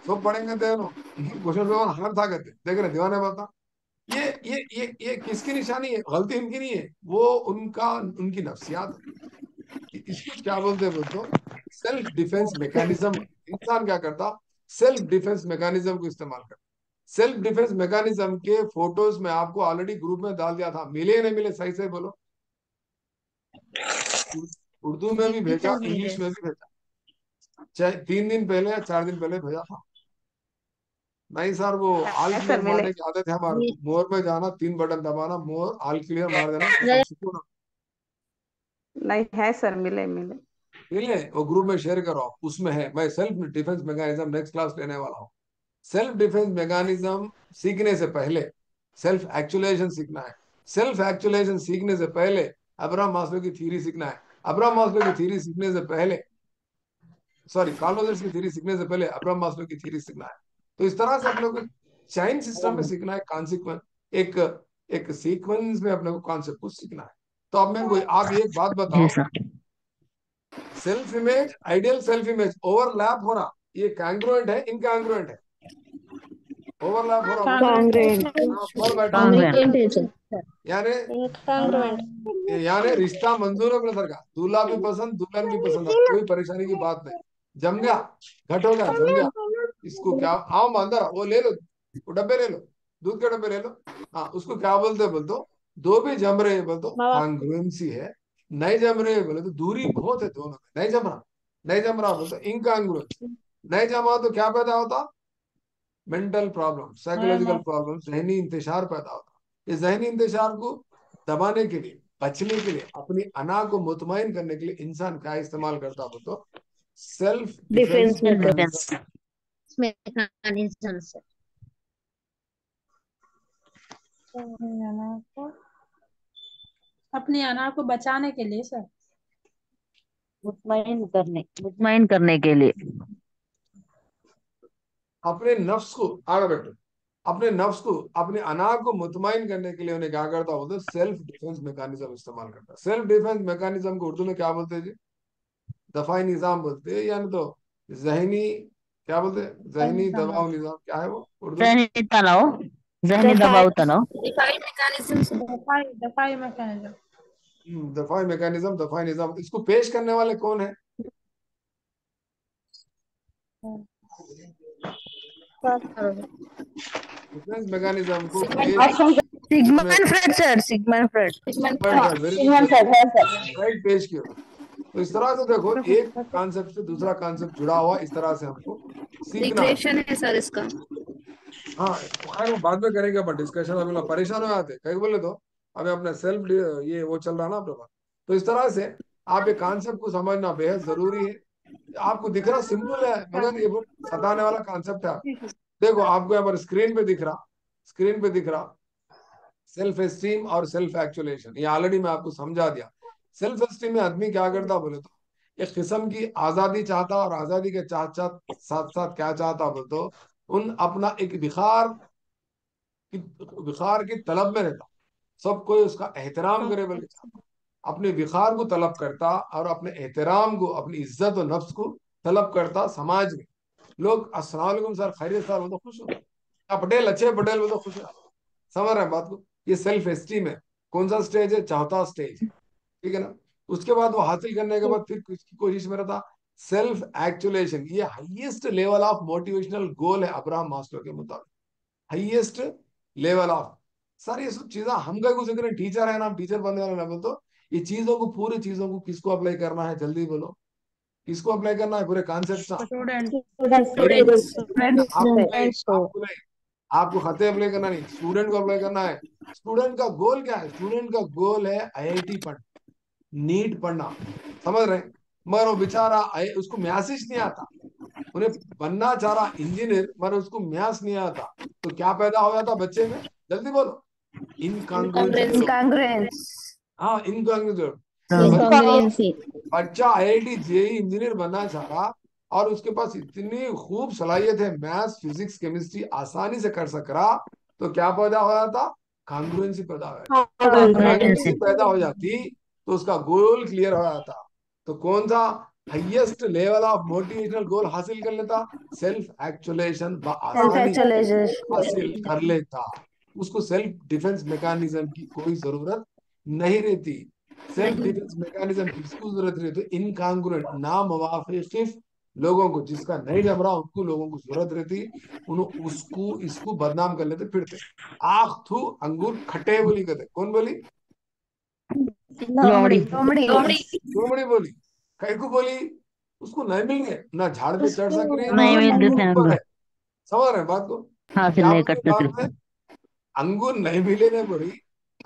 सब पढ़ेंगे देखो, क्वेश्चन पेपर हार्ड था, कहते देख रहे दीवाने बता। ये किसकी निशानी है, गलती उनकी नहीं है, वो उनका, उनकी नफ्सियात है। इसको क्या बोलते हैं बोलते हो, सेल्फ डिफेंस मैकेनिज्म। इंसान क्या करता, सेल्फ डिफेंस मैकेनिज्म को इस्तेमाल करता। सेल्फ डिफेंस मैकेनिज्म के फोटोज में आपको ऑलरेडी ग्रुप में डाल दिया था, मिले या नहीं मिले, सही से बोलो। उर्दू में भी भेजा, इंग्लिश में भी भेजा, चाहे 3 दिन पहले या 4 दिन पहले भेजा था। नहीं सर, वो ऑल क्लियर मारने की आदत है हमारे को, मोर में जाना, 3 बटन दबाना, मोर ऑल क्लियर मार देना, खत्म, सुकून। नहीं है सर, मिले मिले। मिले, वो ग्रुप में शेयर करो आप, उसमें है, मैं self defence mechanism next class लेने वाला हूँ। सेल्फ डिफेंस मैकेनिज्म सीखने से पहले सेल्फ एक्चुअलाइजेशन सीखना है। सेल्फ एक्चुअलाइजेशन सीखने से पहले अब्राहम मास्लो की थ्योरी सीखना है। अब्राहम मास्लो की थ्योरी सीखने से पहले, सॉरी, कार्ल रॉजर्स की थ्योरी सीखने से पहले अब्राहम मास्लो की थ्योरी सीखना है। तो इस तरह से अपने को चैन सिस्टम में सीखना है, कॉन्सिक्वेंस, एक एक सीक्वेंस में अपने को कॉन्सेप्ट को सीखना है। तो अब मैं आप एक बात बताओ, self image, ideal self image overlap हो रहा, ये कांग्रुएंट है इनकांग्रुएंट है? ओवरलैप हो रहा बोलो। कांग्रेंट। हाँ, बोल बैठो। Congruent है sir. यानी Congruent. यानी रिश्ता मंजूर है ब्रदर का, दूल्हा भी पसंद दुल्हन भी पसंद है, कोई परेशानी की बात नहीं, जम गया, घट हो गया, जम गया। इसको क्या, आओ अंदर आओ, वो ले लो, वो डब्बे ले लो, दूध के डब्बे ले लो। हाँ, उसको क्या बोलते हैं बोल दो, दो भी जम रहे हैं बोल दो बाबा कॉन्ग्रुएंसी है, नहीं जम रहे हैं बोले तो दूरी बहुत है दोनों में, नहीं जम रहा, नहीं जम रहा बोलते इनकॉन्ग्रुएंस, नहीं जमा तो क्या पैदा होता, मेंटल प्रॉब्लम, साइकोलॉजिकल प्रॉब्लम, जहनी इंतशार पैदा होता। इस जहनी इंतशार को दबाने के लिए, बचने के लिए, अपनी अना को मुतमईन करने के लिए इंसान क्या इस्तेमाल करता हो तो self defence defense mechanism. Mechanism से। अपनी अना को बचाने के लिए सर। मुतमईन करने के लिए। अपने नफ्स को, आगे बैठो, अपने नफ्स को, अपने अना को मुतमईन करने के लिए उन्हें क्या करता हो तो सेल्फ डिफेंस मैकेनिज्म इस्तेमाल करता है। सेल्फ डिफेंस मैकेनिज्म को उर्दू में क्या बोलते हैं जी? दफाई निजाम बोलते हैं, यानी तो जहनी, क्या बोलते हैं, जहनी दबाव निजाम, क्या है वो उर्दू में? जहनी तनाव, जहनी दबाव तनाव। दफाई मैकेनिज्म। दफाई मैकेनिज्म, दफाई निजाम। इसको पेश करने वाले कौन है? डिफेंस मैकेनिज्म को पेश, Sigmund Freud sir, Sigmund Freud. Right, पेश किया। तो इस तरह से देखो, एक कॉन्सेप्ट से दूसरा कॉन्सेप्ट जुड़ा हुआ, इस तरह से हमको सीखना है। इक्वेशन है सर इसका। हाँ, खैर वो बाद में करेंगे, बट डिस्कशन अभी लोग परेशान हो जाते कहीं बोले तो, अभी अपने सेल्फ ये वो चल रहा ना अपने पास। तो इस तरह से आप ये कॉन्सेप्ट को समझना बेहद जरूरी है। आपको दिख रहा सिंपल है, मगर ये बहुत सताने वाला कॉन्सेप्ट है। देखो आपको यहाँ पर स्क्रीन पे दिख रहा, स्क्रीन पे दिख रहा सेल्फ एस्टीम और सेल्फ एक्चुएलेशन, ये ऑलरेडी मैं आपको समझा दिया। सेल्फ एस्टीम में आदमी क्या करता बोले तो एक किस्म की आजादी चाहता, और आजादी के साथ साथ साथ क्या चाहता बोले तो उन अपना एक विखार की तलब में रहता, सब कोई उसका एहतराम करे बल्कि चाहता, अपने विखार को तलब करता और अपने एहतराम को, अपनी इज्जत और नफ्स को तलब करता। समाज में लोग अस्सलाम वालेकुम सर, खैरियत सर, वो तो खुश हो, पटेल अच्छे पटेल, वो तो खुश हो, समझ रहे हैं बात को? ये सेल्फ एस्टीम है। कौन सा स्टेज है? चौथा स्टेज है, ठीक है ना? उसके बाद वो हासिल करने के बाद फिर किसकी कोशिश में रहता? सेल्फ एक्चुएलेशन। ये हाईएस्ट लेवल ऑफ मोटिवेशनल गोल है अब्राहम मास्लो के मुताबिक, हाईएस्ट लेवल ऑफ। सर ये सब चीजें हम क्या कुछ करें, टीचर है ना, हम टीचर बनने वाले ना, बोल तो ये चीजों को, पूरी चीजों को किसको अप्लाई करना है, जल्दी बोलो, किसको अप्लाई करना है? पूरे कॉन्सेप्ट का स्टूडेंट। आपको नहीं, आपको नहीं, आपको खते अप्लाई करना नहीं, स्टूडेंट को अप्लाई करना है। स्टूडेंट का गोल क्या है? स्टूडेंट का गोल है आईआईटी पढ़ना, नीट पढ़ना, समझ रहे हैं? मगर वो बेचारा उसको मैथ्स नहीं आता, उन्हें बनना चाह रहा इंजीनियर, मगर उसको मैथ्स नहीं आता, तो क्या पैदा हो जाता बच्चे में? जल्दी बोलो, इनकॉन्ग्रुएंसी। हाँ, इनकॉन्ग्रुएंसी। Incongruency. बच्चा आईआईटी जेई इंजीनियर बनना चाह रहा, और उसके पास इतनी खूब सलाहियत है, मैथ्स फिजिक्स केमिस्ट्री आसानी से कर सक रहा, तो क्या पैदा हो जाता? कॉन्ग्रुएंसी पैदा हो जाती। कॉन्ग्रुएंसी पैदा हो जाती तो उसका गोल क्लियर हो जाता। तो कौन सा हाईएस्ट लेवल ऑफ मोटिवेशनल गोल हासिल कर लेता? सेल्फ एक्चुएलेशन आसानी हासिल कर लेता। उसको सेल्फ डिफेंस मैकेनिज्म की कोई जरूरत नहीं रहती। सेल्फ डिफेंस मैकेनिज्म किसको जरूरत रहती है? इनकॉन्ग्रुएंट, नामुवाफिक लोगों को, जिसका नहीं जम रहा उनको लोगों को जरूरत रहती, उन्होंने उसको इसको बदनाम कर लेते फिरते। आख थू अंगूर खट्टे बोली कहते, कौन बोली? लोमड़ी। लोमड़ी बोली। कई को बोली? उसको नहीं मिलेंगे, ना झाड़ पे चढ़ सक रही, नहीं ना मिलते हैं ऊपर अंगूर, है। समझ रहे हैं बात को? हासिल क्या नहीं बोली कर बात सकते। में? अंगूर नहीं मिले ने बोली,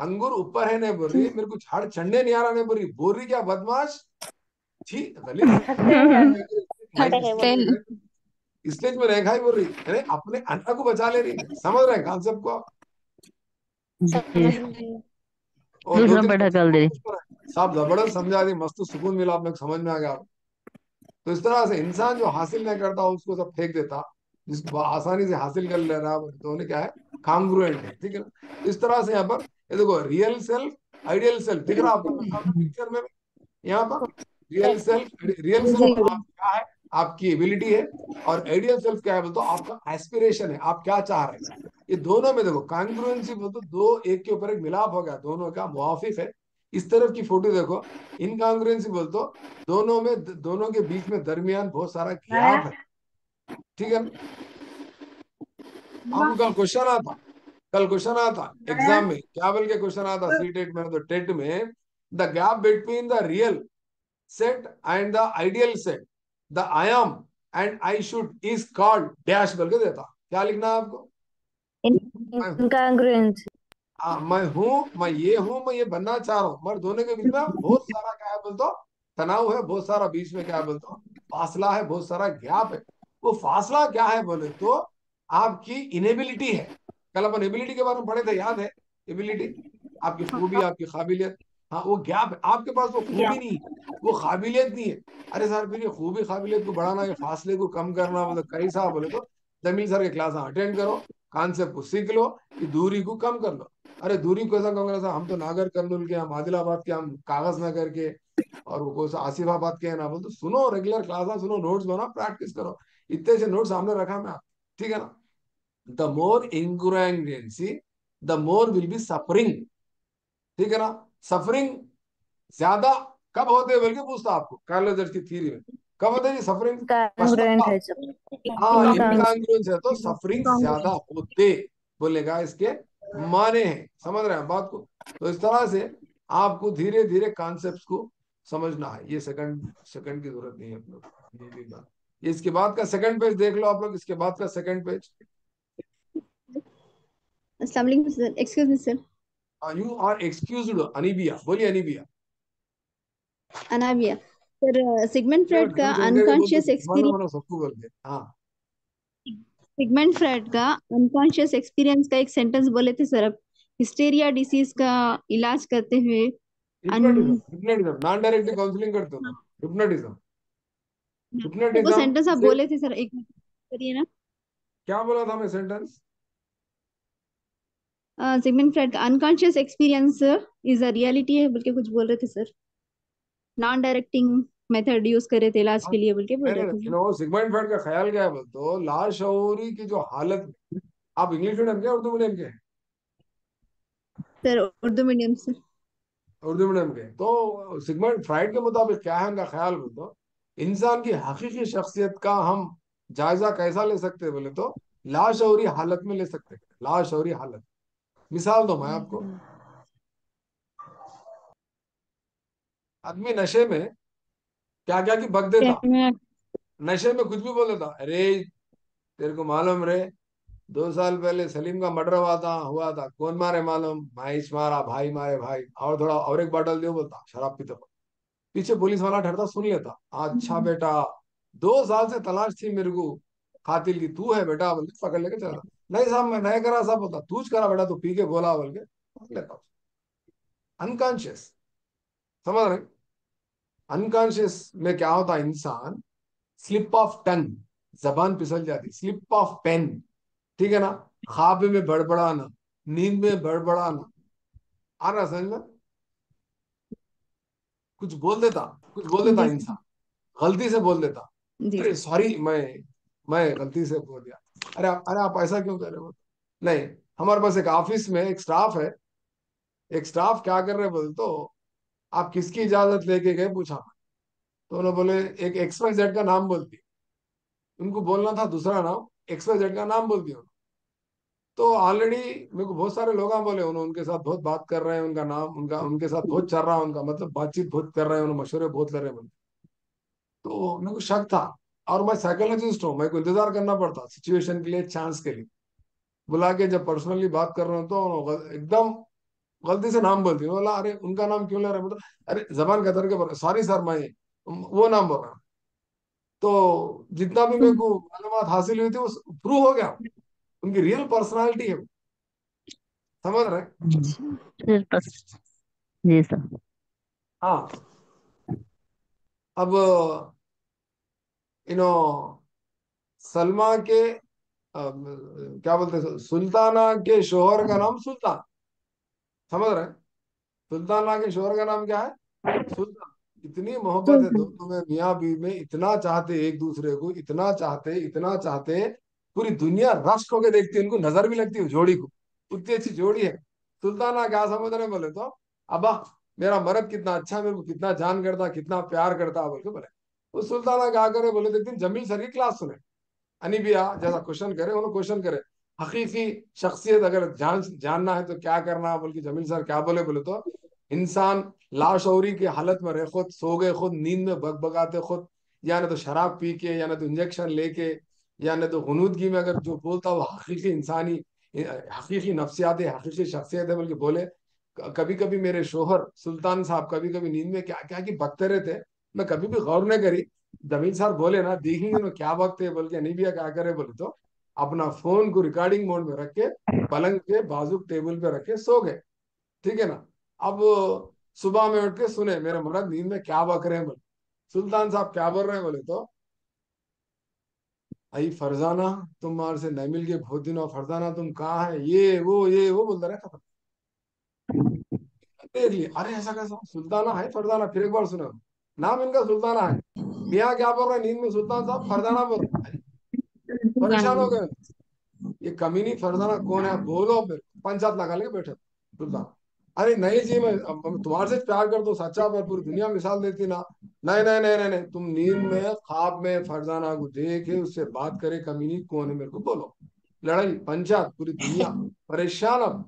अंगूर ऊपर है ने बोली, मेरे को झाड़ चढ़ने नहीं आ रहा ने बोली, बोल रही क्या बदमाश, छी गलीज। स्टेज में रेखा ही बोल रही, अरे अपने अन्ना को बचा ले रही है। समझ रहे हैं कॉन्सेप्ट को? और दो दूसरों तीन पर ढकल दे। साहब जबरदस्त समझा दी, मस्त सुकून मिला, आप लोग समझ में आ गया। तो इस तरह से इंसान जो हासिल नहीं करता उसको सब फेंक देता, जिसको आसानी से हासिल कर ले रहा है तो उन्हें क्या है, कांग्रुएंट है, ठीक है ना। इस तरह से यहाँ पर ये देखो, रियल सेल्फ आइडियल सेल्फ दिख रहा है आपको सामने पिक्चर में, यहाँ पर रियल सेल्फ जी आप क्या है, आपकी एबिलिटी है, और आइडियल सेल्फ क्या है बोलते हो, आपका एस्पिरेशन है, आप क्या चाह रहे हैं। ये दोनों में देखो कांग्रुएंसी बोलते दो एक के ऊपर एक मिलाप हो गया, दोनों का मुआफिक है। इस तरफ की फोटो देखो, इनकांग्रुएंसी बोलते हो दोनों में, दोनों के बीच में दरमियान बहुत सारा गैप है, ठीक है। आपको कल क्वेश्चन आता एग्जाम में, क्या बोल के क्वेश्चन आता सी टेट में, तो टेट में the gap between the real set and the ideal set, the I am and I should is called dash बोल के देता। क्या लिखना है आपको? इनकॉन्ग्रुएंस। मैं हूँ, मैं ये बनना चाह रहा हूँ, मगर दोनों के बीच में बहुत सारा क्या है बोलते हो, तनाव है, बहुत सारा बीच में क्या है बोलते हो, फासला है, बहुत सारा गैप है। वो फासला क्या है बोले तो आपकी इनेबिलिटी है। कल अपन एबिलिटी के बारे में पढ़े थे, याद है? एबिलिटी आपकी खूबी, आपकी काबिलियत। हाँ, वो गैप है, आपके पास वो खूबी नहीं है, वो काबिलियत नहीं है। अरे सर फिर ये खूबी काबिलियत को बढ़ाना, ये फासले को कम करना मतलब कैसा बोले तो, जमील सर के क्लास अटेंड करो, कॉन्सेप्ट को सीख लो, ये दूरी को कम कर लो। अरे दूरी को ऐसा कम करना, हम तो नागर कर्नूल के, हम आदिलाबाद के, हम कागज नगर के, और वो कौन सा आसिफाबाद के है ना, बोल तो सुनो, रेगुलर क्लास सुनो, नोट्स बनाओ, प्रैक्टिस करो। इतने से नोट सामने रखा मैं, ठीक है ना। द मोर इंक्रेंसी the more will be suffering, ठीक है ना। सफरिंग ज्यादा कब होते हैं बोल के पूछता आपको, कार्लोजर की थ्योरी में कब होते हैं सफरिंग? कॉन्ग्रुएंट पश्चाताप। है सब। हाँ, इनकॉन्ग्रुएंस। इनकांग्रुएंस है तो सफरिंग ज्यादा होते बोलेगा, इसके माने हैं, समझ रहे हैं बात को। तो इस तरह से आपको धीरे धीरे कॉन्सेप्ट्स को समझना है। ये सेकंड सेकंड की जरूरत नहीं है आप लोग, ये भी बात। ये इसके बाद का सेकंड पेज देख लो आप लोग, इसके बाद का सेकंड पेज। अस्सलाम वालेकुम sir, excuse me sir. You are excused Anibia, बोलिए Anibia. Anabia sir, Sigmund Freud का बोलते अनकॉन्शियस मानो एक्सपीरियंस, मानो सबको बोल के, हाँ। सिगमंड फ्रॉइड का अनकॉन्शियस एक्सपीरियंस का एक सेंटेंस बोले थे सर, अब हिस्टेरिया डिसीज का इलाज करते हुए अन हिप्नोटिज्म नॉन डायरेक्टली काउंसलिंग करते हो, हिप्नोटिज्म। वो हिप्नोटिज्म सेंटेंस आप से बोले थे सर, एक मिनट करिए ना। क्या बोला था मैं सेंटेंस? सिगमंड फ्रॉइड का unconscious experience is a reality है बोल के कुछ बोल रहे थे sir, non directing method use करे थे इलाज के लिए बोल के बोल रहे थे सर। सिगमंड फ्रॉइड का ख्याल क्या है बोल तो, लाशऊरी की जो हालत, आप इंग्लिश मीडियम के उर्दू मीडियम के? सर उर्दू मीडियम से। उर्दू मीडियम के। तो सिगमंड फ्राइड के मुताबिक क्या है उनका ख्याल बोले तो, इंसान की हकीकी शख्सियत का हम जायजा कैसा ले सकते हैं बोले तो, लाशऊरी हालत में ले सकते हैं, लाशऊरी हालत। मिसाल दो मैं आपको, आदमी नशे में क्या क्या की बक देता, नशे में कुछ भी बोल देता। अरे तेरे को मालूम रे, 2 साल पहले सलीम का मर्डर हुआ था, कौन मारे मालूम? महेश मारा, भाई मारे भाई, और थोड़ा और एक बॉटल दियो बोलता, शराब पीते वक्त। पीछे पुलिस वाला ठहरता, सुन लेता, अच्छा बेटा 2 साल से तलाश थी मेरे को कातिल की, तू है बेटा बोल के पकड़ लेके चला था। नहीं साहब मैं नहीं करा साहब, बोलता तूच करा बेटा, तू पी के बोला बोल के पकड़ लेता। अनकॉन्शियस, समझ रहे? अनकॉन्शियस में क्या होता है, इंसान स्लिप ऑफ टंग, जबान फिसल जाती, स्लिप ऑफ पेन, ठीक है ना। ख्वाब में बड़बड़ाना, नींद में बड़बड़ाना, आ रहा समझ में? कुछ बोल देता, कुछ बोल देता जी इंसान, गलती से बोल देता। जी अरे सॉरी, मैं गलती से बोल दिया। अरे आप ऐसा क्यों कर रहे हो? नहीं, हमारे पास एक ऑफिस में एक स्टाफ है, एक स्टाफ क्या कर रहे बोल तो, आप किसकी इजाजत लेके गए पूछा, तो उन्होंने बोले एक एक्स वाई जेड का नाम बोलती, उनको बोलना था दूसरा नाम, एक्स वाई जेड का नाम बोल दिया। तो ऑलरेडी मेरे को बहुत सारे लोग बोले उन्होंने उनके साथ बहुत बात कर रहे हैं, उनका नाम उनका उनके साथ बहुत चल रहा है, उनका मतलब बातचीत बहुत कर रहे हैं, उन्होंने मशवरे बहुत कर रहे हैं। तो मेरे को शक था, और मैं साइकोलॉजिस्ट हूँ, मेरे को इंतजार करना पड़ता सिचुएशन के लिए, चांस के लिए। बुला के जब पर्सनली बात कर रहे हो तो एकदम गलती से नाम बोल दिया। बोला अरे उनका नाम क्यों ले रहे हैं? मतलब अरे जबान कतर के बोल, सॉरी सर मैं वो नाम बोल रहा हूँ। तो जितना भी मेरे को मालूमात हासिल हुई थी वो प्रूव हो गया, उनकी रियल पर्सनालिटी है वो, समझ रहे? फिर बस। जी सर। हाँ। अब यू नो सलमा के क्या बोलते हैं, सुल्ताना के शोहर का नाम सुल्तान, समझ रहे हैं? सुल्ताना के शोहर का नाम क्या है? सुल्तान। इतनी मोहब्बत है दोनों में, मियाँ बीवी में, इतना चाहते एक दूसरे को, इतना चाहते, इतना चाहते, पूरी दुनिया रश्क होके देखती है, उनको नजर भी लगती है जोड़ी को, उतनी अच्छी जोड़ी है। सुल्ताना क्या समझ रहे हैं बोले तो, अब्बा मेरा मर्द कितना अच्छा है, मेरे को कितना जान करता, कितना प्यार करता बोल के बोले। उस सुल्ताना क्या करे बोले तो, एक दिन जमील सर की क्लास सुने, अनिबिया जैसा क्वेश्चन करे, उन्होंने क्वेश्चन करे हकीकी शख्सियत अगर जानना है तो क्या करना, बोल के जमील सर क्या बोले बोले तो, इंसान लाशौरी की हालत में रहे, खुद सो गए, खुद नींद में बगबगाते खुद, या ना तो शराब पी के, या ना तो इंजेक्शन लेके, या ना तो गुनूदगी में, अगर जो बोलता वो हकीकी इंसानी, हकीकी नफ्सियात है, हकीकी शख्सियत है बोल के बोले। कभी कभी मेरे शोहर सुल्तान साहब कभी कभी नींद में क्या क्या की बकते रहते, मैं कभी भी गौर नहीं करी। जमील साहब बोले ना, देखेंगे ना क्या वक्त है बोल के, नहीं भैया क्या करे बोले तो, अपना फोन को रिकॉर्डिंग मोड में रख के पलंग के बाजू टेबल पे रख के सो गए, ठीक है ना। अब सुबह में उठ के सुने मेरे मर्द नींद में क्या बक रहे हैं बोले, सुल्तान साहब क्या बोल रहे हैं बोले तो, आई फरजाना तुम्हारे से नहीं मिल के बहुत दिन, और फरजाना तुम कहाँ है, ये वो बोलता रहे, खत्म। देख लिए, अरे ऐसा कैसा, सुल्ताना है फरजाना, फिर एक बार सुना, नाम इनका सुल्ताना है, मियाँ क्या बोल रहे हैं नींद में, सुल्तान साहब फरजाना बोल रहे हैं। परेशान हो गए, ये कमीनी फरजाना कौन है बोलो, फिर पंचायत लगा लेके बैठे सुल्तान। अरे नहीं जी, मैं तुम्हारे से प्यार करता हूँ सच्चा, पर पूरी दुनिया मिसाल देती ना। नहीं नहीं नहीं नहीं नहीं, तुम नींद में ख्वाब में फरजाना को देखे उससे बात करे, कमीनी कौन है मेरे को बोलो। लड़ाई पंचायत पूरी दुनिया परेशान अब।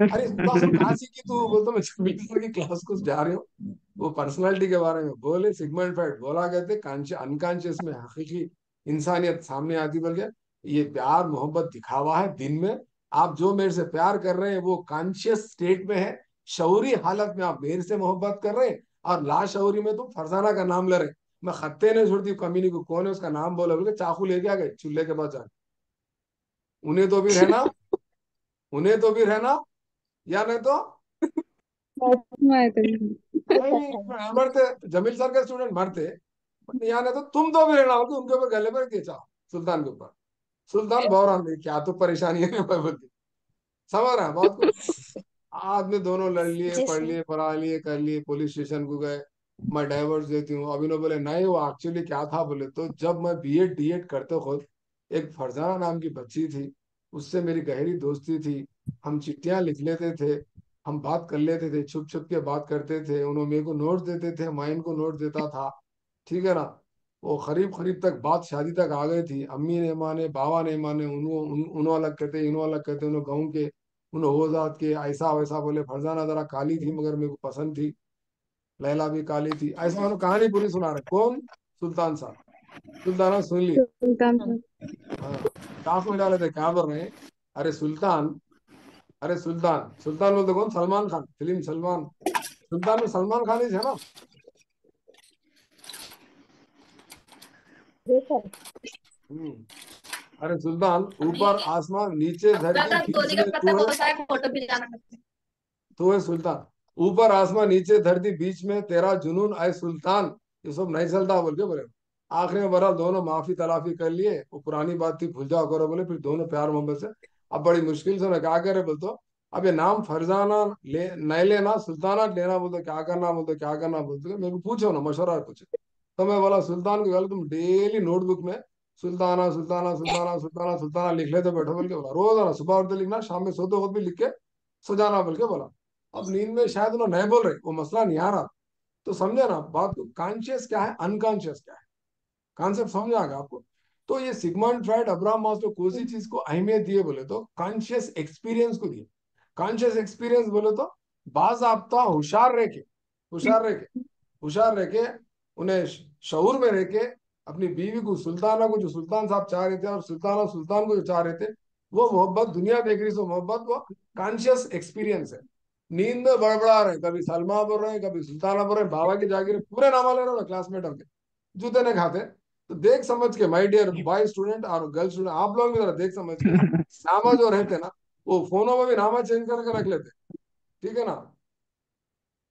अरे बस कहाँ सीखी तू, बोलता मैं जमील की क्लास को जा रही हूँ, वो पर्सनालिटी के बारे में बोले, सिगमंड फ्राइड बोला कहते अनकॉन्शियस में हकीकी इंसानियत सामने आती, बोल के ये प्यार मोहब्बत दिखावा है दिन में। आप जो मेरे से प्यार कर रहे हैं वो कॉन्शियस स्टेट में है, शऊरी हालत में आप मेरे से मोहब्बत कर रहे हैं, और लाशऊरी में तुम फरजाना का नाम ले रहे हैं। मैं खत्ते नहीं छोड़ती कमीनी को, कौन है उसका नाम बोला, बोल के चाकू लेके आ गए चूल्हे के पास जाके, उन्हें तो भी रहना, उन्हें तो भी रहना, या नहीं तो मैं तो नहीं, मरते जमील सर के स्टूडेंट मरते, या नहीं तो तुम तो भी रहना होगी, उनके ऊपर गले पर खींचा सुल्तान के ऊपर। सुल्तान बहरान में क्या तो परेशानी है मैं बोलती, समझ रहा है बात को। आज में दोनों लड़ लिए, जी पढ़ सर। लिए, पढ़ा लिए, कर लिए, पुलिस स्टेशन को गए, मैं डाइवर्स देती हूँ। अभी ने बोले नहीं, वो एक्चुअली क्या था बोले तो, जब मैं बीएड डीएड करते खुद, एक फरजाना नाम की बच्ची थी, उससे मेरी गहरी दोस्ती थी, हम चिट्ठियां लिख लेते थे, हम बात कर लेते थे, छुप छुप के बात करते थे, उन्होंने मेरे को नोट देते थे, मैं इनको नोट देता था, ठीक है ना। वो करीब करीब तक बात शादी तक आ गई थी, अम्मी ने माने, बाबा ने माने, उन्हों अलग कहते, इन्हों अलग कहते, उन्हों गाँव के, उन्हें हो जात के ऐसा वैसा बोले। फरजाना जरा काली थी मगर मेरे को पसंद थी, लैला भी काली थी, ऐसा उन्होंने कहानी पूरी सुना रहे कौन, सुल्तान साहब। सुल्ताना सुन ली, सुल्तान हाँ, काफ में डाले थे क्या बोल रहे हैं, अरे सुल्तान, अरे सुल्तान, सुल्तान बोलते कौन, सलमान खान, फिल्म सलमान, सुल्तान में सलमान खान ही थे ना। हम्म। अरे सुल्तान, ऊपर आसमान नीचे धरती बीच में तू है, फोटो भी जाना। तू है सुल्तान, ऊपर आसमान नीचे धरती बीच में तेरा जुनून आए सुल्तान, ये सब नहीं चलता बोल के बोले। आखिरी में बहरहाल दोनों माफी तलाफी कर लिए, वो पुरानी बात थी भूल जाओ करो बोले, फिर दोनों प्यार मोहब्बत से। अब बड़ी मुश्किल से ना क्या करे बोल तो, अब ये नाम फरजाना ले नहीं लेना, सुल्ताना लेना, बोलते क्या करना, बोलते क्या करना, बोलते मेरे को पूछो ना, मशवरा पूछे। तो मैं बोला सुल्तान को बोला, तुम डेली नोटबुक में सुल्ताना सुल्ताना सुल्ताना सुल्ताना सुल्ताना लिख लेते बैठो बोल के बोला, रोजाना सुबह उठते लिखना, शाम में सोते वक्त भी लिख के सो जाना बोल के बोला। अब नींद में शायद उन्होंने नहीं बोल रहे, वो मसला नहीं आ रहा, तो समझे ना बात को, कॉन्शियस क्या है अनकॉन्शियस क्या है, कॉन्सेप्ट समझ आ गया आपको। तो ये सिगमंड फ्राइड, अब्राहम मास्लो कोई चीज को अहमियत दिए बोले तो कॉन्शियस एक्सपीरियंस को दिए। कॉन्शियस एक्सपीरियंस बोले तो बाज़ाब्ता होशियार रह के, होशियार रह के, होशियार रह के, उन्हें शऊर में रह के, अपनी बीवी को, सुल्ताना को, जो सुल्तान साहब चाह रहे थे, और सुल्ताना सुल्तान को जो चाह रहे थे, वो मोहब्बत दुनिया देख रही, सो मोहब्बत वो कॉन्शियस एक्सपीरियंस है। नींद में बड़बड़ा रहे, कभी सलमा बोल रहे हैं, कभी सुल्ताना बोल रहे हैं, बाबा की जागीर पूरे नाम ले रहे हो क्लासमेट के, जूते नहीं खाते। तो देख समझ के माय डियर बॉय स्टूडेंट और गर्ल स्टूडेंट, आप लोग भी जरा देख समझ के, नामा जो रहते ना, वो फोनों में भी नामा चेंज करके रख लेते, ठीक है ना।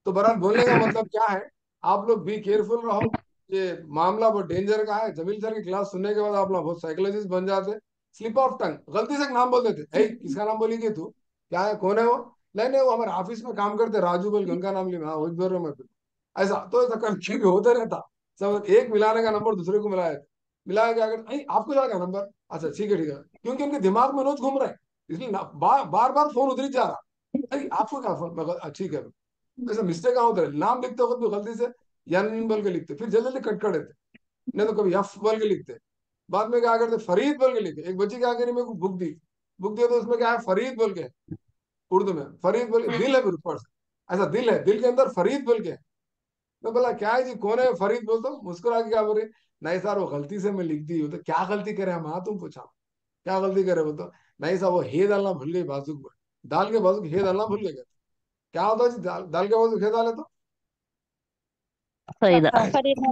तो बहरहाल बोलने का मतलब क्या है, आप लोग बी केयरफुल रहो, ये मामला बहुत डेंजर का है। जमील सर की क्लास सुनने के बाद आप लोग बहुत साइकोलॉजिस्ट बन जाते, स्लिप ऑफ टंग, गलती से एक नाम बोल देते, ए किसका नाम बोलेगी तू, क्या है, कौन है वो, नहीं नहीं वो हमारे ऑफिस में काम करते राजू बोल के उनका नाम लिया, हाँ वही बोल रहा हूँ मैं। ऐसा तो ऐसा कभी होता रहता, सब एक मिलाने का नंबर दूसरे को मिलाया, मिलाया क्या कर, नहीं आपको जाएगा नंबर, अच्छा ठीक है, क्योंकि उनके दिमाग में रोज घूम रहा है, इसलिए बार बार फोन उधर ही जा रहा, अरे आपको क्या फोन, मैं कहा, ठीक है। ऐसा मिस्टेक कहाँ होता है, नाम लिखते वक्त भी गलती से यन बोल के लिखते, फिर जल्दी जल्दी कट कर देते, नहीं तो कभी यफ बोल के लिखते, बाद में क्या करते फरीद बोल के लिखे, एक बच्ची क्या करी मेरे को बुक दी, बुक दिया तो उसमें क्या है फरीद बोल के, उर्दू में फरीद बोल के, दिल है मेरे ऊपर से, ऐसा दिल है, दिल के अंदर फरीद बोल के, मैं बोला क्या है जी कौन है फरीद, बोल तो मुस्कुरा के क्या बोल रहे, नहीं सर वो गलती से मैं लिख दी हूँ, तो क्या गलती करे हम, हाँ तुम पूछा क्या गलती करे, बोल तो नहीं सर वो हे डालना भूल गई बाजू में, दाल के बाजू हे डालना भूल गए, क्या होता है जी दाल के बाजू हे डाले तो फरीदा। फरीदा।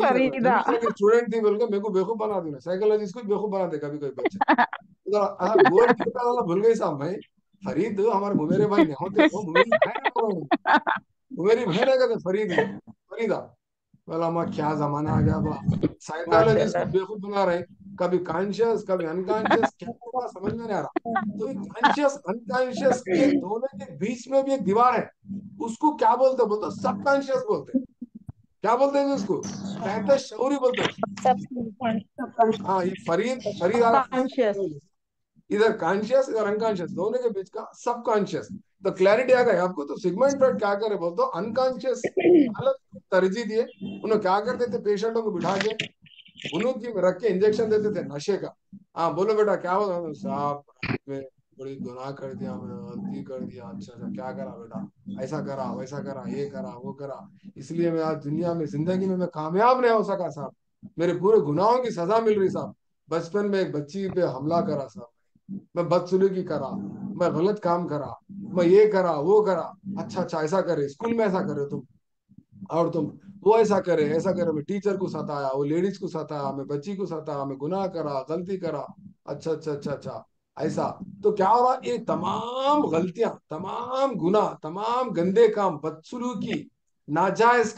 फरीदा। स्टूडेंट थी बोल के मेरे को बेवकूफ बना दूंगा, साइकोलॉजिस्ट को बेवकूफ बना दे कभी कोई बच्चा, तो गोल टीका वाला भूल गई साहब, मैं फरीद हमारे मुमेरे भाई नहीं होते, वो मुमेरी बहन है, मुमेरी बहन है कहते फरीद फरीदा, बोला मैं क्या जमाना आ गया बा, साइकोलॉजिस्ट को माशाल्लाह। बेवकूफ बना रहे, कभी कॉन्शियस कभी अनकॉन्शियस, क्या होगा समझ में नहीं आ रहा, तो कॉन्शियस अनकॉन्शियस के दोनों के बीच में भी एक दीवार है, उसको क्या बोलते, बोलते सब कॉन्शियस बोलते, क्या बोलते हैं उसको, तहत शऊरी बोलते हैं उसको। हाँ ये फरीद फरीद आ सबकॉन्शियस। रहा, इधर कॉन्शियस इधर अनकॉन्शियस, दोनों के बीच का सब कॉन्शियस, तो क्लैरिटी आ गई आपको, तो सिगमंड फ्रॉइड क्या करे बोलते, अनकॉन्शियस हालत को तरजीह दिए, उन्होंने क्या करते थे पेशेंटों को बिठा के उन्होंने की रख के इंजेक्शन देते थे नशे का, हाँ बोलो बेटा क्या हुआ साहब, रात में बड़ी गुनाह कर दिया, मैं गलती कर दिया, अच्छा अच्छा क्या करा बेटा, ऐसा करा वैसा करा ये करा वो करा, इसलिए मैं आज दुनिया में जिंदगी में मैं कामयाब नहीं हो सका साहब, मेरे पूरे गुनाहों की सजा मिल रही साहब, बचपन में एक बच्ची पे हमला करा साहब, मैं बदसलूकी करा, मैं गलत काम करा, मैं ये करा वो करा, अच्छा अच्छा ऐसा करे, स्कूल में ऐसा करे तुम, और तुम वो ऐसा करे, मैं टीचर को सताया, वो लेडीज को सताया, मैं बच्ची को सताया, मैं गुनाह करा गलती करा, अच्छा अच्छा अच्छा अच्छा ऐसा, तो क्या हो रहा, ये तमाम गलतियां तमाम गुनाह तमाम गंदे काम बदसलूकी नाजायज